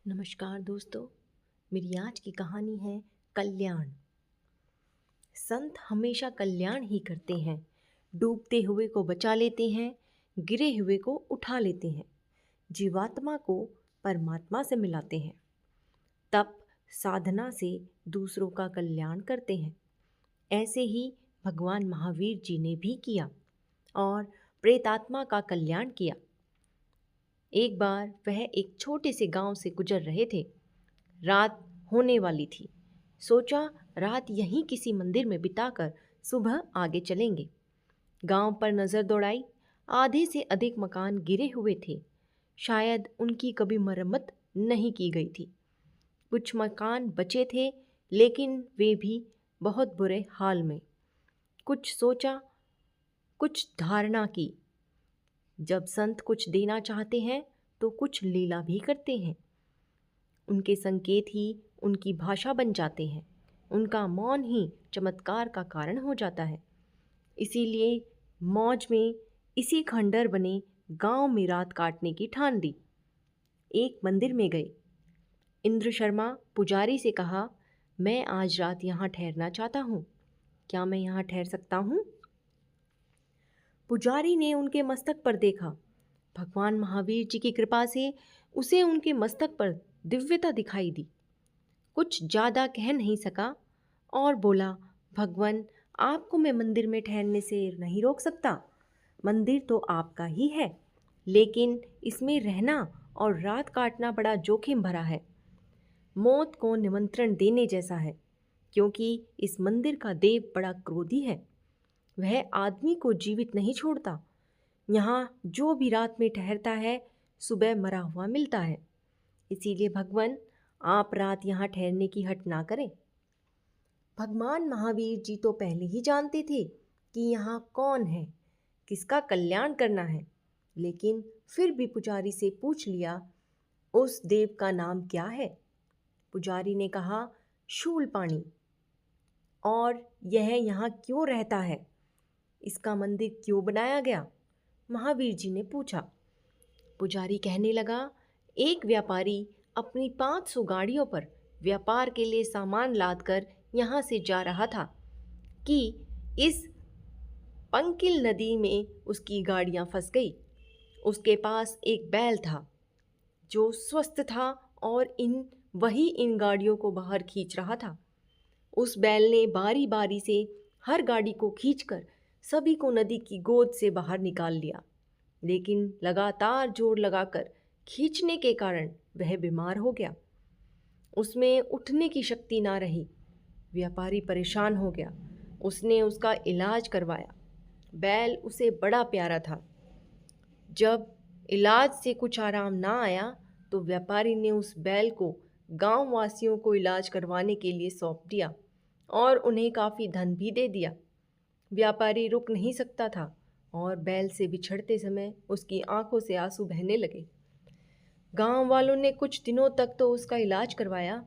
नमस्कार दोस्तों। मेरी आज की कहानी है कल्याण। संत हमेशा कल्याण ही करते हैं। डूबते हुए को बचा लेते हैं, गिरे हुए को उठा लेते हैं, जीवात्मा को परमात्मा से मिलाते हैं। तप साधना से दूसरों का कल्याण करते हैं। ऐसे ही भगवान महावीर जी ने भी किया और प्रेतात्मा का कल्याण किया। एक बार वह एक छोटे से गांव से गुजर रहे थे। रात होने वाली थी। सोचा रात यहीं किसी मंदिर में बिताकर सुबह आगे चलेंगे। गांव पर नज़र दौड़ाई। आधे से अधिक मकान गिरे हुए थे। शायद उनकी कभी मरम्मत नहीं की गई थी। कुछ मकान बचे थे, लेकिन वे भी बहुत बुरे हाल में। कुछ सोचा, कुछ धारणा की। जब संत कुछ देना चाहते हैं तो कुछ लीला भी करते हैं। उनके संकेत ही उनकी भाषा बन जाते हैं। उनका मौन ही चमत्कार का कारण हो जाता है। इसीलिए मौज में इसी खंडहर बने गांव में रात काटने की ठान ली। एक मंदिर में गए। इंद्र शर्मा पुजारी से कहा, मैं आज रात यहाँ ठहरना चाहता हूँ। क्या मैं यहाँ ठहर सकता हूँ? पुजारी ने उनके मस्तक पर देखा। भगवान महावीर जी की कृपा से उसे उनके मस्तक पर दिव्यता दिखाई दी। कुछ ज़्यादा कह नहीं सका और बोला, भगवान, आपको मैं मंदिर में ठहरने से नहीं रोक सकता। मंदिर तो आपका ही है, लेकिन इसमें रहना और रात काटना बड़ा जोखिम भरा है। मौत को निमंत्रण देने जैसा है, क्योंकि इस मंदिर का देव बड़ा क्रोधी है। वह आदमी को जीवित नहीं छोड़ता। यहाँ जो भी रात में ठहरता है, सुबह मरा हुआ मिलता है। इसीलिए भगवान, आप रात यहाँ ठहरने की हट ना करें। भगवान महावीर जी तो पहले ही जानते थे कि यहाँ कौन है, किसका कल्याण करना है, लेकिन फिर भी पुजारी से पूछ लिया, उस देव का नाम क्या है? पुजारी ने कहा, शूलपाणी। और यह यहाँ क्यों रहता है? इसका मंदिर क्यों बनाया गया? महावीर जी ने पूछा। पुजारी कहने लगा, एक व्यापारी अपनी 500 गाड़ियों पर व्यापार के लिए सामान लादकर यहाँ से जा रहा था कि इस पंकिल नदी में उसकी गाड़ियाँ फंस गई। उसके पास एक बैल था जो स्वस्थ था और वही इन गाड़ियों को बाहर खींच रहा था। उस बैल ने बारी बारी से हर गाड़ी को खींचकर सभी को नदी की गोद से बाहर निकाल लिया, लेकिन लगातार जोर लगाकर खींचने के कारण वह बीमार हो गया। उसमें उठने की शक्ति ना रही। व्यापारी परेशान हो गया। उसने उसका इलाज करवाया। बैल उसे बड़ा प्यारा था। जब इलाज से कुछ आराम ना आया तो व्यापारी ने उस बैल को गांव वासियों को इलाज करवाने के लिए सौंप दिया और उन्हें काफ़ी धन भी दे दिया। व्यापारी रुक नहीं सकता था और बैल से बिछड़ते समय उसकी आंखों से आंसू बहने लगे। गांव वालों ने कुछ दिनों तक तो उसका इलाज करवाया,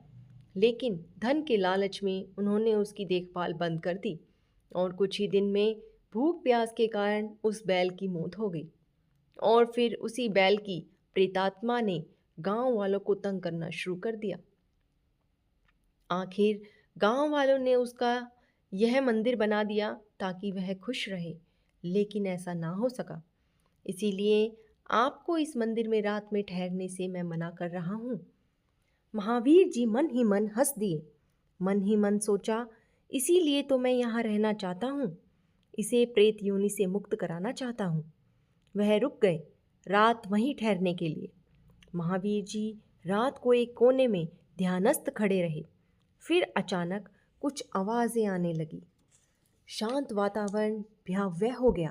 लेकिन धन के लालच में उन्होंने उसकी देखभाल बंद कर दी और कुछ ही दिन में भूख प्यास के कारण उस बैल की मौत हो गई। और फिर उसी बैल की प्रेतात्मा ने गांव वालों को तंग करना शुरू कर दिया। आखिर गांव वालों ने उसका यह मंदिर बना दिया ताकि वह खुश रहे, लेकिन ऐसा ना हो सका। इसीलिए आपको इस मंदिर में रात में ठहरने से मैं मना कर रहा हूँ। महावीर जी मन ही मन हंस दिए। मन ही मन सोचा, इसीलिए तो मैं यहाँ रहना चाहता हूँ। इसे प्रेत योनि से मुक्त कराना चाहता हूँ। वह रुक गए रात वहीं ठहरने के लिए। महावीर जी रात को एक कोने में ध्यानस्थ खड़े रहे। फिर अचानक कुछ आवाज़ें आने लगी। शांत वातावरण भयावह हो गया।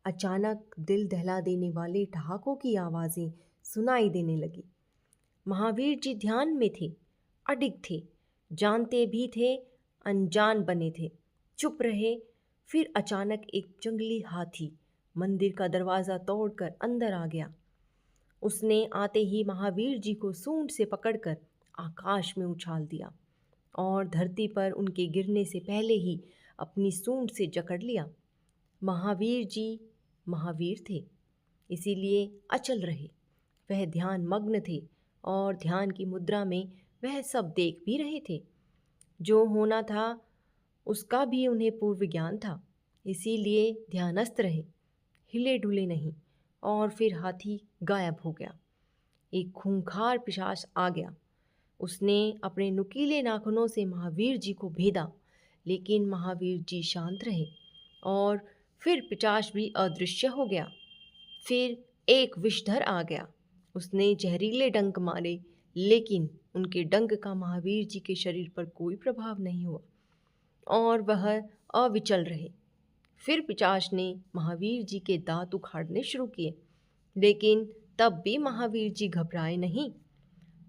अचानक दिल दहला देने वाले ठहाकों की आवाज़ें सुनाई देने लगी। महावीर जी ध्यान में थे, अडिग थे, जानते भी थे, अनजान बने थे, चुप रहे। फिर अचानक एक जंगली हाथी मंदिर का दरवाज़ा तोड़कर अंदर आ गया। उसने आते ही महावीर जी को सूंड से पकड़कर आकाश में उछाल दिया और धरती पर उनके गिरने से पहले ही अपनी सूंड से जकड़ लिया। महावीर जी महावीर थे, इसीलिए अचल रहे। वह ध्यान मग्न थे और ध्यान की मुद्रा में वह सब देख भी रहे थे। जो होना था उसका भी उन्हें पूर्व ज्ञान था, इसीलिए ध्यानस्थ रहे, हिले डुले नहीं। और फिर हाथी गायब हो गया। एक खूंखार पिशाच आ गया। उसने अपने नुकीले नाखूनों से महावीर जी को भेदा, लेकिन महावीर जी शांत रहे। और फिर पिशाच भी अदृश्य हो गया। फिर एक विषधर आ गया। उसने जहरीले डंक मारे, लेकिन उनके डंक का महावीर जी के शरीर पर कोई प्रभाव नहीं हुआ और वह अविचल रहे। फिर पिशाच ने महावीर जी के दांत उखाड़ने शुरू किए, लेकिन तब भी महावीर जी घबराए नहीं।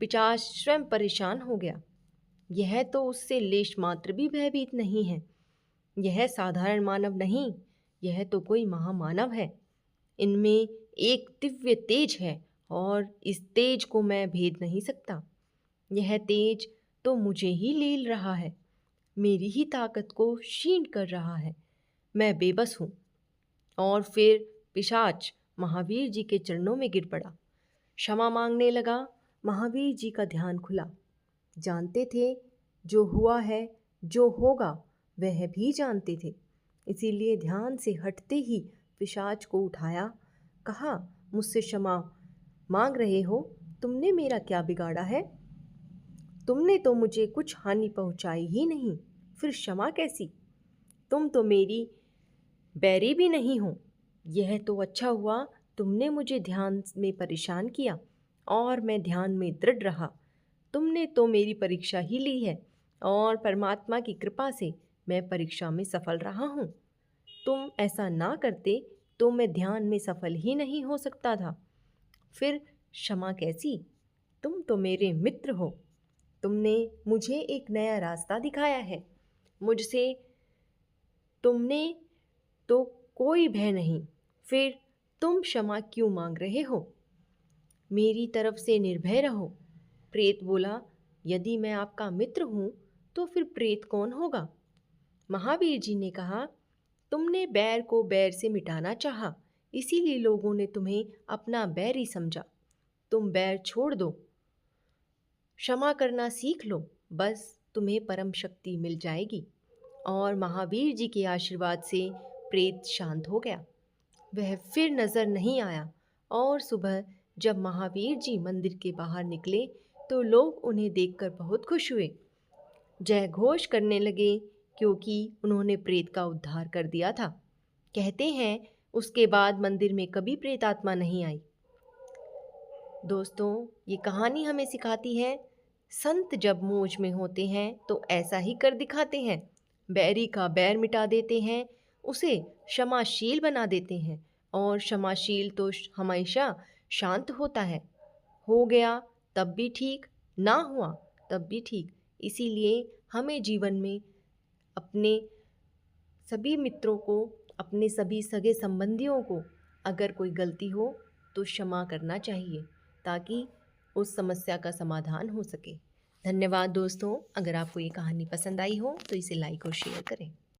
पिशाच स्वयं परेशान हो गया। यह तो उससे लेश मात्र भी भयभीत नहीं है। यह साधारण मानव नहीं, यह तो कोई महामानव है। इनमें एक दिव्य तेज है और इस तेज को मैं भेद नहीं सकता। यह तेज तो मुझे ही लील रहा है, मेरी ही ताकत को क्षीण कर रहा है। मैं बेबस हूँ। और फिर पिशाच महावीर जी के चरणों में गिर पड़ा, क्षमा मांगने लगा। महावीर जी का ध्यान खुला। जानते थे जो हुआ है, जो होगा वह भी जानते थे, इसीलिए ध्यान से हटते ही पिशाच को उठाया, कहा, मुझसे क्षमा मांग रहे हो? तुमने मेरा क्या बिगाड़ा है? तुमने तो मुझे कुछ हानि पहुंचाई ही नहीं, फिर क्षमा कैसी? तुम तो मेरी बैरी भी नहीं हो। यह तो अच्छा हुआ तुमने मुझे ध्यान में परेशान किया और मैं ध्यान में दृढ़ रहा। तुमने तो मेरी परीक्षा ही ली है और परमात्मा की कृपा से मैं परीक्षा में सफल रहा हूँ। तुम ऐसा ना करते तो मैं ध्यान में सफल ही नहीं हो सकता था। फिर क्षमा कैसी? तुम तो मेरे मित्र हो। तुमने मुझे एक नया रास्ता दिखाया है। मुझसे तुमने तो कोई भय नहीं, फिर तुम क्षमा क्यों मांग रहे हो? मेरी तरफ से निर्भय रहो। प्रेत बोला, यदि मैं आपका मित्र हूँ तो फिर प्रेत कौन होगा? महावीर जी ने कहा, तुमने बैर को बैर से मिटाना चाहा, इसीलिए लोगों ने तुम्हें अपना बैरी समझा। तुम बैर छोड़ दो, क्षमा करना सीख लो, बस तुम्हें परम शक्ति मिल जाएगी। और महावीर जी के आशीर्वाद से प्रेत शांत हो गया। वह फिर नजर नहीं आया। और सुबह जब महावीर जी मंदिर के बाहर निकले तो लोग उन्हें देखकर बहुत खुश हुए, जय घोष करने लगे, क्योंकि उन्होंने प्रेत का उद्धार कर दिया था। कहते हैं उसके बाद मंदिर में कभी प्रेत आत्मा नहीं आई। दोस्तों, ये कहानी हमें सिखाती है, संत जब मौज में होते हैं तो ऐसा ही कर दिखाते हैं। बैरी का बैर मिटा देते हैं, उसे क्षमाशील बना देते हैं। और क्षमाशील तो हमेशा शांत होता है। हो गया तब भी ठीक, ना हुआ तब भी ठीक। इसीलिए हमें जीवन में अपने सभी मित्रों को, अपने सभी सगे संबंधियों को अगर कोई गलती हो तो क्षमा करना चाहिए, ताकि उस समस्या का समाधान हो सके। धन्यवाद दोस्तों। अगर आपको ये कहानी पसंद आई हो तो इसे लाइक और शेयर करें।